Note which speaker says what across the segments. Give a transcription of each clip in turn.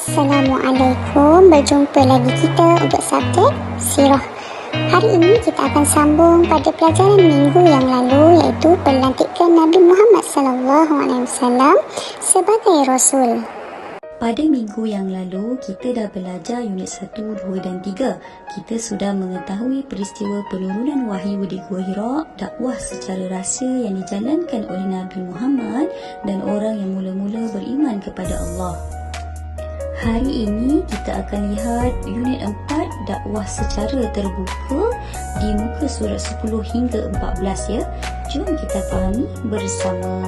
Speaker 1: Assalamualaikum, berjumpa lagi kita untuk subjek Sirah. Hari ini kita akan sambung pada pelajaran minggu yang lalu, iaitu pelantikan Nabi Muhammad SAW sebagai Rasul.
Speaker 2: Pada minggu yang lalu, kita dah belajar unit 1, 2 dan 3. Kita sudah mengetahui peristiwa penurunan wahyu di Gua Hira, dakwah secara rahsia yang dijalankan oleh Nabi Muhammad dan orang yang mula-mula beriman kepada Allah. Hari ini kita akan lihat unit 4, dakwah secara terbuka di muka surat 10 hingga 14 ya. Jom kita fahami bersama.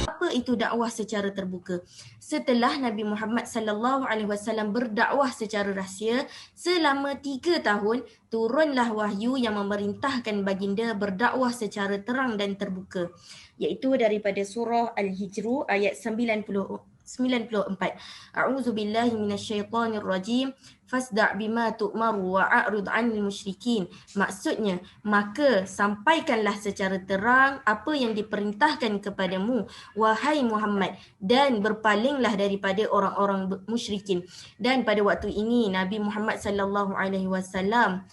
Speaker 2: Apa itu dakwah secara terbuka? Setelah Nabi Muhammad SAW berdakwah secara rahsia selama 3 tahun, turunlah wahyu yang memerintahkan baginda berdakwah secara terang dan terbuka, iaitu daripada surah Al-Hijr ayat 94. A'udzu billahi minasyaitonir rajim. Fasda' bima tu'maru wa a'rid 'anil musyrikin. Maksudnya, maka sampaikanlah secara terang apa yang diperintahkan kepadamu, wahai Muhammad, dan berpalinglah daripada orang-orang musyrikin. Dan pada waktu ini Nabi Muhammad sallallahu alaihi wasallam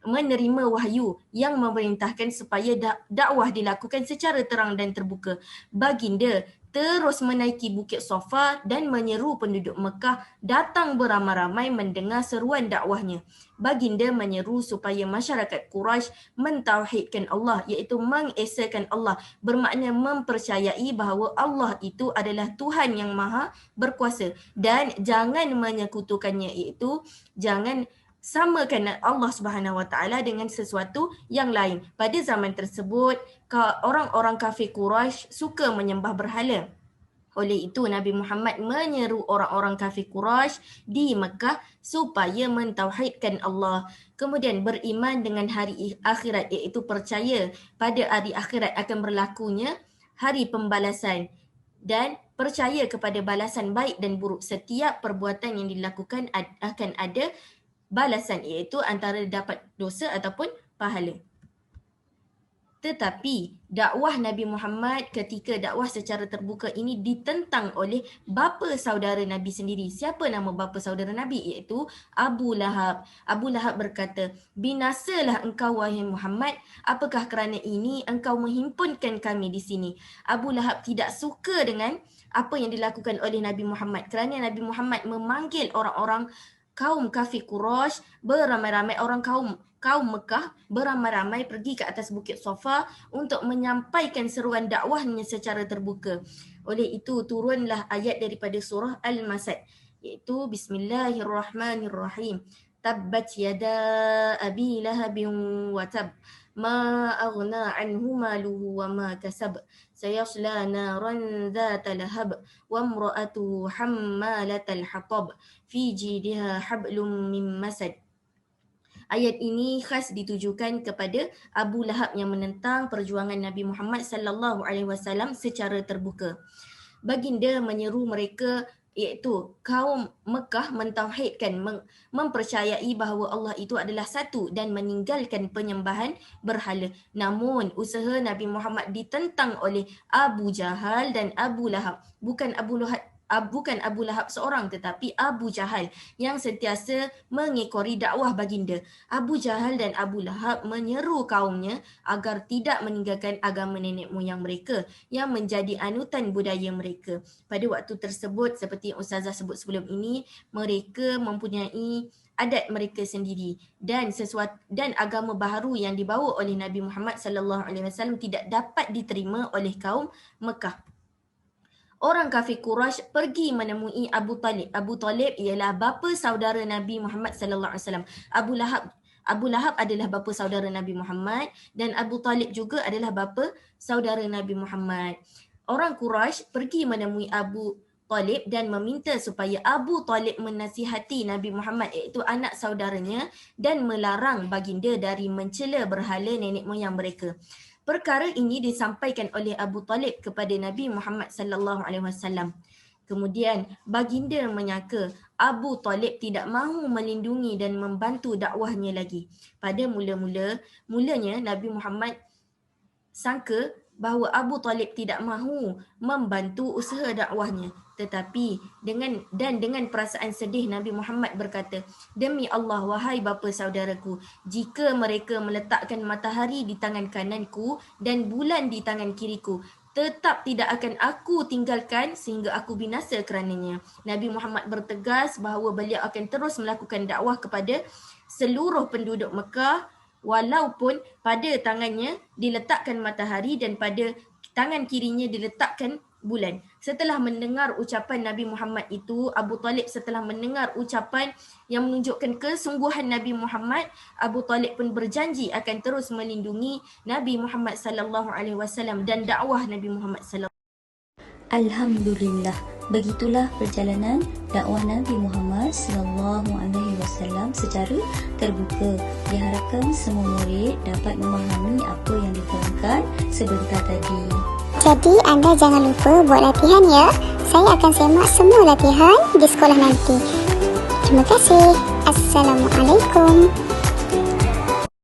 Speaker 2: menerima wahyu yang memerintahkan supaya dakwah dilakukan secara terang dan terbuka. Baginda terus menaiki Bukit Safa dan menyeru penduduk Mekah datang beramai-ramai mendengar seruan dakwahnya. Baginda menyeru supaya masyarakat Quraisy mentauhidkan Allah, iaitu mengesakan Allah, bermakna mempercayai bahawa Allah itu adalah Tuhan yang maha berkuasa dan jangan menyekutukannya, iaitu jangan samakan Allah Subhanahu Wa Taala dengan sesuatu yang lain. Pada zaman tersebut, orang-orang kafir Quraisy suka menyembah berhala. Oleh itu, Nabi Muhammad menyeru orang-orang kafir Quraisy di Mekah supaya mentauhidkan Allah. Kemudian beriman dengan hari akhirat, iaitu percaya pada hari akhirat akan berlakunya hari pembalasan dan percaya kepada balasan baik dan buruk. Setiap perbuatan yang dilakukan akan ada balasan, iaitu antara dapat dosa ataupun pahala. Tetapi dakwah Nabi Muhammad ketika dakwah secara terbuka ini ditentang oleh bapa saudara Nabi sendiri. Siapa nama bapa saudara Nabi? Iaitu Abu Lahab. Abu Lahab berkata, "Binasalah engkau wahai Muhammad, apakah kerana ini engkau menghimpunkan kami di sini?" Abu Lahab tidak suka dengan apa yang dilakukan oleh Nabi Muhammad kerana Nabi Muhammad memanggil orang-orang kaum kafir Quraisy beramai-ramai, orang kaum Mekah beramai-ramai pergi ke atas Bukit Safa untuk menyampaikan seruan dakwahnya secara terbuka. Oleh itu turunlah ayat daripada surah Al-Masad, iaitu Bismillahirrahmanirrahim. Tabbat yada abi lahabin wa tab, ma aghna anhu maluhu wa ma kasab, sayasla naran dhata lahab, wa imra'atuhu hammalatal hatab, fi jidha hablum min masad. Ayat ini khas ditujukan kepada Abu Lahab yang menentang perjuangan Nabi Muhammad sallallahu alaihi wasallam secara terbuka. Baginda menyeru mereka, iaitu kaum Mekah, mentauhidkan, mempercayai bahawa Allah itu adalah satu dan meninggalkan penyembahan berhala. Namun usaha Nabi Muhammad ditentang oleh Abu Jahal dan Abu Lahab. Bukan Abu Lahab seorang, tetapi Abu Jahal yang sentiasa mengekori dakwah baginda. Abu Jahal dan Abu Lahab menyeru kaumnya agar tidak meninggalkan agama nenek moyang mereka yang menjadi anutan budaya mereka. Pada waktu tersebut, seperti yang Ustazah sebut sebelum ini, mereka mempunyai adat mereka sendiri dan agama baharu yang dibawa oleh Nabi Muhammad sallallahu alaihi wasallam tidak dapat diterima oleh kaum Mekah. Orang kafir Quraisy pergi menemui Abu Talib. Abu Talib ialah bapa saudara Nabi Muhammad sallallahu alaihi wasallam. Abu Lahab adalah bapa saudara Nabi Muhammad dan Abu Talib juga adalah bapa saudara Nabi Muhammad. Orang Quraisy pergi menemui Abu Talib dan meminta supaya Abu Talib menasihati Nabi Muhammad, iaitu anak saudaranya, dan melarang baginda dari mencela berhala nenek moyang mereka. Perkara ini disampaikan oleh Abu Talib kepada Nabi Muhammad sallallahu alaihi wasallam. Kemudian baginda menyangka Abu Talib tidak mahu melindungi dan membantu dakwahnya lagi. Pada mulanya Nabi Muhammad sangka bahawa Abu Talib tidak mahu membantu usaha dakwahnya. Tetapi dengan perasaan sedih Nabi Muhammad berkata, "Demi Allah, wahai bapa saudaraku, jika mereka meletakkan matahari di tangan kananku dan bulan di tangan kiriku, tetap tidak akan aku tinggalkan sehingga aku binasa kerananya." Nabi Muhammad bertegas bahawa beliau akan terus melakukan dakwah kepada seluruh penduduk Mekah walaupun pada tangannya diletakkan matahari dan pada tangan kirinya diletakkan bulan. Setelah mendengar ucapan Nabi Muhammad itu, Abu Talib setelah mendengar ucapan yang menunjukkan kesungguhan Nabi Muhammad, Abu Talib pun berjanji akan terus melindungi Nabi Muhammad sallallahu alaihi wasallam dan dakwah Nabi Muhammad sallallahu.
Speaker 3: Alhamdulillah, begitulah perjalanan dakwah Nabi Muhammad sallallahu alaihi wasallam secara terbuka. Diharapkan semua murid dapat memahami apa yang diterangkan sebentar tadi.
Speaker 1: Jadi anda jangan lupa buat latihan ya. Saya akan semak semua latihan di sekolah nanti. Terima kasih. Assalamualaikum.